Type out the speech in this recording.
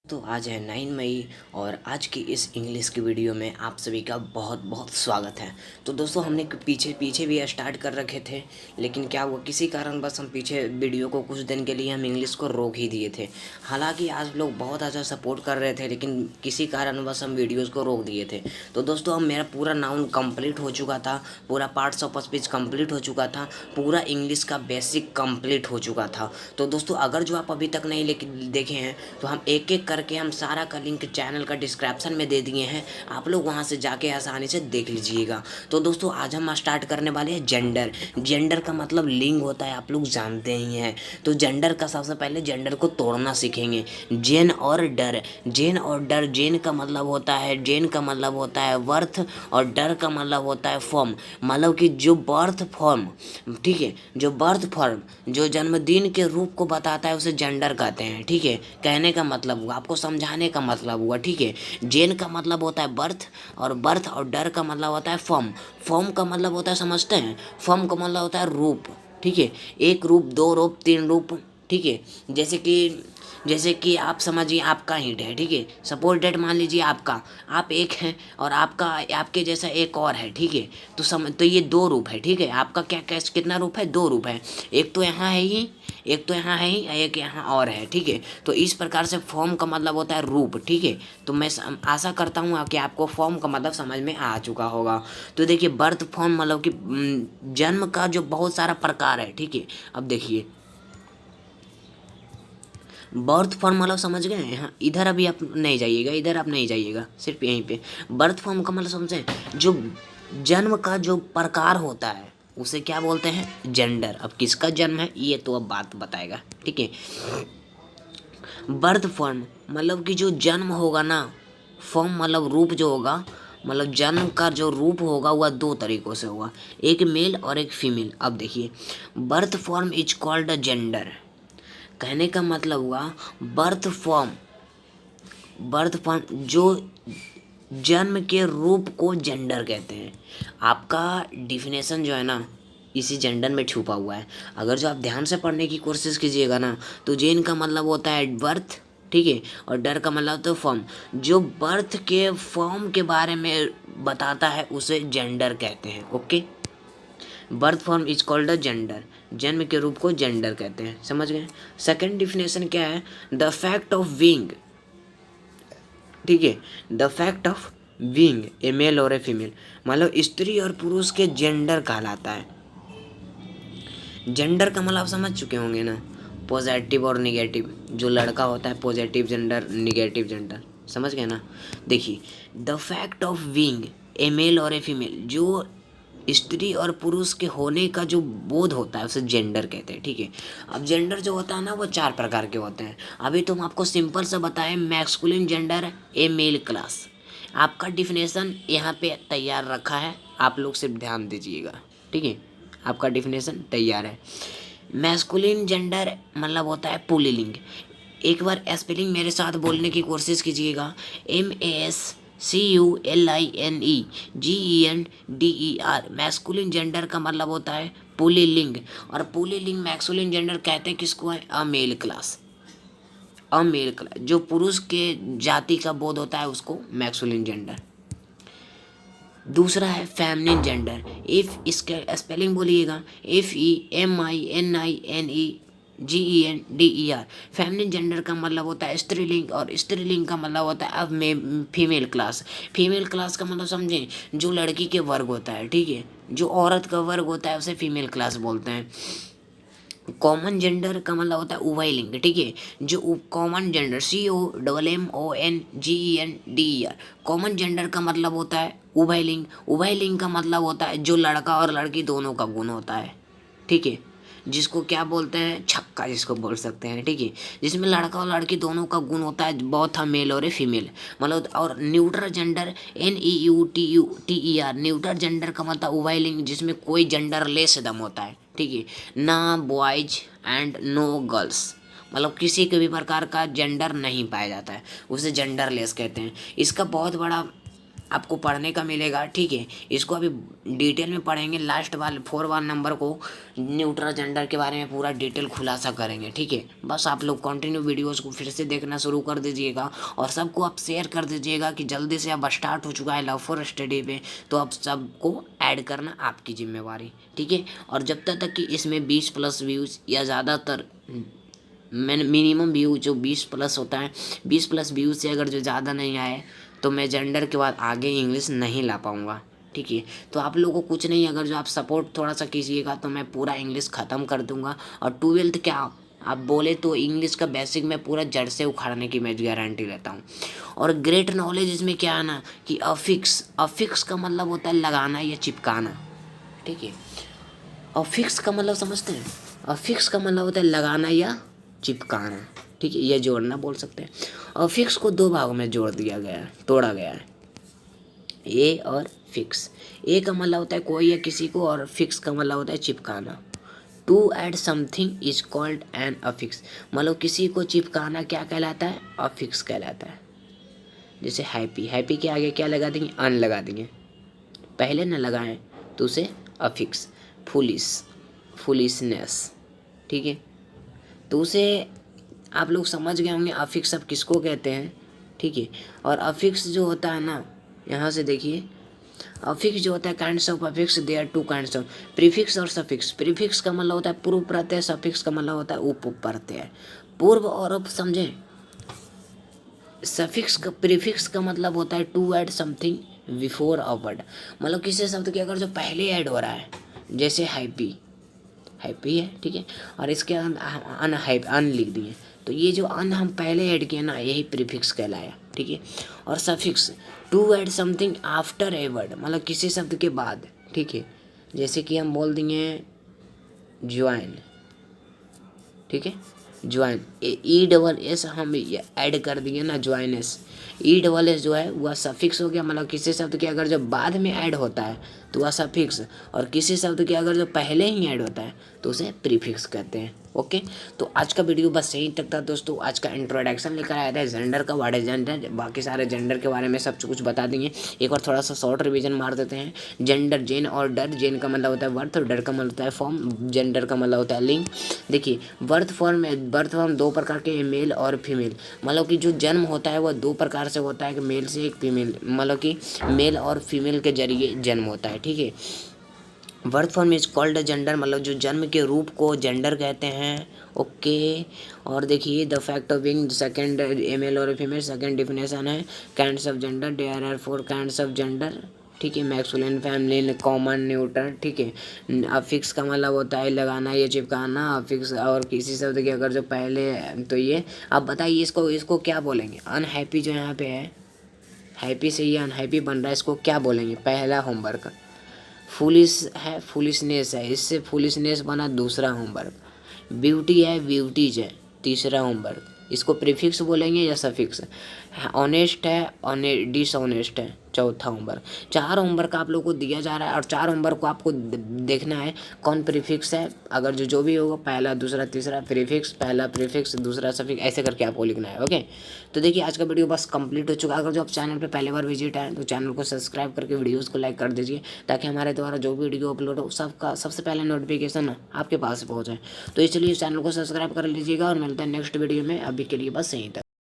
तो आज है 9 मई और आज की इस इंग्लिश की वीडियो में आप सभी का बहुत बहुत स्वागत है। तो दोस्तों हमने पीछे पीछे भी स्टार्ट कर रखे थे, लेकिन क्या हुआ किसी कारणवश हम पीछे वीडियो को कुछ दिन के लिए हम इंग्लिश को रोक ही दिए थे। हालांकि आज लोग बहुत अच्छा सपोर्ट कर रहे थे, लेकिन किसी कारणवश हम वीडियोज़ को रोक दिए थे। तो दोस्तों अब मेरा पूरा नाउन कंप्लीट हो चुका था, पूरा पार्ट्स ऑफ स्पीच कंप्लीट हो चुका था, पूरा इंग्लिश का बेसिक कंप्लीट हो चुका था। तो दोस्तों अगर जो आप अभी तक नहीं देखे हैं तो हम एक एक करके हम सारा का लिंक चैनल का डिस्क्रिप्शन में दे दिए हैं, आप लोग वहां से जाके आसानी से देख लीजिएगा। तो दोस्तों आज हम स्टार्ट करने वाले हैं जेंडर। जेंडर का मतलब लिंग होता है, आप लोग जानते ही हैं। तो जेंडर का सबसे पहले जेंडर को तोड़ना सीखेंगे। जेन और डर, जेन और डर, जेन का मतलब होता है, जेन का मतलब होता है बर्थ और डर का मतलब होता है फॉर्म। मतलब कि जो बर्थ फॉर्म, ठीक है, जो बर्थ फॉर्म जो जन्मदिन के रूप को बताता है उसे जेंडर कहते हैं। ठीक है, कहने का मतलब हुआ, आपको समझाने का मतलब हुआ। ठीक है, जेन का मतलब होता है बर्थ और डर का मतलब होता है फॉर्म। फॉर्म का मतलब होता है, समझते हैं, फॉर्म का मतलब होता है रूप। ठीक है, एक रूप, दो रूप, तीन रूप। ठीक है, जैसे कि आप समझिए आपका हिंट है। ठीक है, सपोज डेट मान लीजिए आपका, आप एक हैं और आपका आपके जैसा एक और है। ठीक है, तो ये दो रूप है। ठीक है, आपका क्या कैसे कितना रूप है, दो रूप है। एक तो यहाँ है ही, एक तो यहाँ है ही, एक यहाँ और है। ठीक है, तो इस प्रकार से फॉर्म का मतलब होता है रूप। ठीक है, तो मैं आशा करता हूँ कि आपको फॉर्म का मतलब समझ में आ चुका होगा। तो देखिए बर्थ फॉर्म मतलब कि जन्म का जो बहुत सारा प्रकार है। ठीक है, अब देखिए बर्थ फॉर्म मतलब समझ गए हैं। हाँ, इधर अभी आप नहीं जाइएगा, इधर आप नहीं जाइएगा, सिर्फ यहीं पे बर्थ फॉर्म का मतलब समझे, जो जन्म का जो प्रकार होता है उसे क्या बोलते हैं, जेंडर। अब किसका जन्म है ये तो अब बात बताएगा। ठीक है, बर्थ फॉर्म मतलब कि जो जन्म होगा ना, फॉर्म मतलब रूप जो होगा, मतलब जन्म का जो रूप होगा वह दो तरीकों से होगा, एक मेल और एक फीमेल। अब देखिए birth form is called a gender. कहने का मतलब हुआ बर्थ फॉर्म जो जन्म के रूप को जेंडर कहते हैं। आपका डिफिनेशन जो है ना इसी जेंडर में छुपा हुआ है। अगर जो आप ध्यान से पढ़ने की कोशिश कीजिएगा ना, तो जेन का मतलब होता है बर्थ, ठीक है, और डर का मतलब होता है फॉर्म। जो बर्थ के फॉर्म के बारे में बताता है उसे जेंडर कहते हैं। Okay, birth form is called a gender, जन्म के रूप को जेंडर कहते हैं। समझ गए। सेकंड डिफिनेशन क्या है, द फैक्ट ऑफ बीइंग। ठीक है, the fact of being a male और ए फीमेल, मतलब स्त्री और पुरुष के जेंडर कहलाता है। जेंडर का मतलब आप समझ चुके होंगे ना, पॉजिटिव और निगेटिव। जो लड़का होता है पॉजिटिव जेंडर, निगेटिव जेंडर, समझ गए ना। देखिए the fact of being a male और ए फीमेल, जो स्त्री और पुरुष के होने का जो बोध होता है उसे जेंडर कहते हैं। ठीक है, अब जेंडर जो होता है ना वो चार प्रकार के होते हैं। अभी तुम आपको सिंपल से बताएं, मैस्कुलिन जेंडर, ए मेल क्लास। आपका डिफिनेशन यहाँ पे तैयार रखा है, आप लोग सिर्फ ध्यान दीजिएगा। ठीक है, आपका डिफिनेशन तैयार है। मैस्कुलिन जेंडर मतलब होता है पुल्लिंग। एक बार स्पेलिंग मेरे साथ बोलने की कोशिश कीजिएगा, MASCULINGENDER। मैस्कुलिन जेंडर का मतलब होता है पुल्लिंग, और पुल्लिंग मैस्कुलिन जेंडर कहते हैं किसको है, अमेल क्लास। अमेल क्लास जो पुरुष के जाति का बोध होता है उसको मैस्कुलिन जेंडर। दूसरा है फेमिनिन जेंडर। इफ इसका स्पेलिंग बोलिएगा, FEMININEGENDER। फेमिनिन जेंडर का मतलब होता है स्त्रीलिंग, और स्त्रीलिंग का मतलब होता है अब में फीमेल क्लास। फीमेल क्लास का मतलब समझें, जो लड़की के वर्ग होता है। ठीक है, जो औरत का वर्ग होता है उसे फीमेल क्लास बोलते हैं। कॉमन जेंडर का मतलब होता है उभय लिंग। ठीक है, जो common gender, COMMONGENDER, common gender का मतलब होता है उभय लिंग। उभय लिंग का मतलब होता है जो लड़का और लड़की दोनों का गुण होता है। ठीक है, जिसको क्या बोलते हैं, छक्का जिसको बोल सकते हैं। ठीक है, जिसमें लड़का और लड़की दोनों का गुण होता है, बहुत मेल और फीमेल मतलब। और neutral gender, NEUTER, neutral gender का मतलब उभय लिंग जिसमें कोई जेंडर लेस दम होता है। ठीक है, ना बॉयज एंड नो गर्ल्स, मतलब किसी के भी प्रकार का जेंडर नहीं पाया जाता है, उसे जेंडरलेस कहते हैं। इसका बहुत बड़ा आपको पढ़ने का मिलेगा, ठीक है। इसको अभी डिटेल में पढ़ेंगे, लास्ट वाले 4 नंबर को न्यूट्रल जेंडर के बारे में पूरा डिटेल खुलासा करेंगे, ठीक है। बस आप लोग कंटिन्यू वीडियोस को फिर से देखना शुरू कर दीजिएगा और सबको आप शेयर कर दीजिएगा कि जल्दी से अब स्टार्ट हो चुका है लव फॉर स्टडी पे, तो अब सबको ऐड करना आपकी जिम्मेवारी, ठीक है। और जब तक कि इसमें 20+ व्यूज़ या ज़्यादातर मिनिमम व्यू जो 20+ होता है, 20+ व्यूज़ से अगर जो ज़्यादा नहीं आए तो मैं जेंडर के बाद आगे इंग्लिश नहीं ला पाऊँगा, ठीक है। तो आप लोगों को कुछ नहीं, अगर जो आप सपोर्ट थोड़ा सा कीजिएगा तो मैं पूरा इंग्लिश ख़त्म कर दूँगा। और 12th क्या आप बोले तो इंग्लिश का बेसिक मैं पूरा जड़ से उखाड़ने की मैं गारंटी लेता हूँ। और ग्रेट नॉलेज इसमें क्या है ना कि अफिक्स का मतलब होता है लगाना या चिपकाना, ठीक है। अफिक्स का मतलब समझते हैं? अफिक्स का मतलब होता है लगाना या चिपकाना, ठीक है, या जोड़ना बोल सकते हैं। अफिक्स को 2 भागों में जोड़ दिया गया है, तोड़ा गया है, ए और फिक्स। ए का मतलब होता है कोई या किसी को, और फिक्स का मतलब होता है चिपकाना। To add something is called an affix, मतलब किसी को चिपकाना क्या कहलाता है? अफिक्स कहलाता है। जैसे हैप्पी के आगे क्या लगा देंगे? अन लगा देंगे, पहले न लगाएं तो उसे अफिक्स। फुलिशनेस, ठीक है, तो उसे आप लोग समझ गए होंगे अफिक्स अब किसको कहते हैं, ठीक है। और अफिक्स जो होता है ना, यहाँ से देखिए, अफिक्स जो होता है kinds of affix, they are 2 kinds of, prefix और सफिक्स। प्रीफिक्स का मतलब होता है पूर्व प्रत्यय, सफिक्स का मतलब होता है उप प्रत्यय। पूर्व और उप समझे। सफिक्स का प्रीफिक्स का मतलब होता है to add something before a word, मतलब किसी शब्द के अगर जो पहले ऐड हो रहा है, जैसे हैप्पी है, ठीक है, और इसके अन लिख दिए, तो ये जो अन हम पहले ऐड किए ना, यही प्रीफिक्स कहलाया, ठीक है। और suffix to add something after a word, मतलब किसी शब्द के बाद, ठीक है। जैसे कि हम बोल दिए ज्वाइन, ठीक है, ज्वाइन, ESS हम ऐड कर दिए ना, ज्वाइनस। ESS जो है वह सफिक्स हो गया, मतलब किसी शब्द के अगर जो बाद में ऐड होता है तो वह सफिक्स, और किसी शब्द के अगर जो पहले ही ऐड होता है तो उसे प्रीफिक्स कहते हैं। ओके, तो आज का वीडियो बस यहीं तक था दोस्तों। आज का इंट्रोडक्शन लेकर आया था जेंडर का, व्हाट इज जेंडर, बाकी सारे जेंडर के बारे में सब कुछ बता देंगे। एक और थोड़ा सा शॉर्ट रिवीजन मार देते हैं। जेंडर, जेन और डर, जेन का मतलब होता है बर्थ और डर का मतलब होता है फॉर्म, जेंडर का मतलब होता है लिंग। देखिए बर्थ फॉर्म 2 प्रकार के, मेल और फीमेल, मतलब कि जो जन्म होता है वह 2 प्रकार से होता है, कि मेल से एक फीमेल, मतलब कि मेल और फीमेल के जरिए जन्म होता है, ठीक है। Birth form is called gender, मतलब जो जन्म के रूप को जेंडर कहते हैं। ओके, और देखिए the fact of being second male और फीमेल, सेकंड डिफिनेशन है kinds of gender, there are 4 kinds of gender, ठीक है। मैस्कुलिन, फेमिनिन, कॉमन, न्यूट्रल, ठीक है। अफिक्स का मतलब होता है लगाना या चिपकाना, अफिक्स और किसी शब्द के अगर जो पहले, तो ये अब बताइए इसको क्या बोलेंगे? अनहैप्पी जो यहाँ पे है, हैप्पी से ये अनहैप्पी बन रहा है, इसको क्या बोलेंगे? पहला होमवर्क। फुलिश है, फुलिशनेस है, इससे फुलिशनेस बना दूसरा होमवर्क। ब्यूटी है, ब्यूटीज है, तीसरा होमवर्क। इसको प्रीफिक्स बोलेंगे या सफिक्स? ऑनेस्ट है, डिसऑनेस्ट है, चौथा होमवर्क। 4 होमवर्क आप लोग को दिया जा रहा है, और 4 होमवर्क को आपको देखना है कौन प्रीफिक्स है, अगर जो भी होगा, पहला दूसरा तीसरा प्रीफिक्स, पहला प्रीफिक्स दूसरा सफिक्स, ऐसे करके आपको लिखना है। ओके, तो देखिए आज का वीडियो बस कंप्लीट हो चुका है। अगर जो आप चैनल पे पहली बार विजिट आए तो चैनल को सब्सक्राइब करके वीडियोस को लाइक कर दीजिए, ताकि हमारे द्वारा जो वीडियो अपलोड हो सबका सबसे पहले नोटिफिकेशन आपके पास पहुँचे। तो इसलिए चैनल को सब्सक्राइब कर लीजिएगा, और मिलते हैं नेक्स्ट वीडियो में। अभी के लिए बस यहीं तक।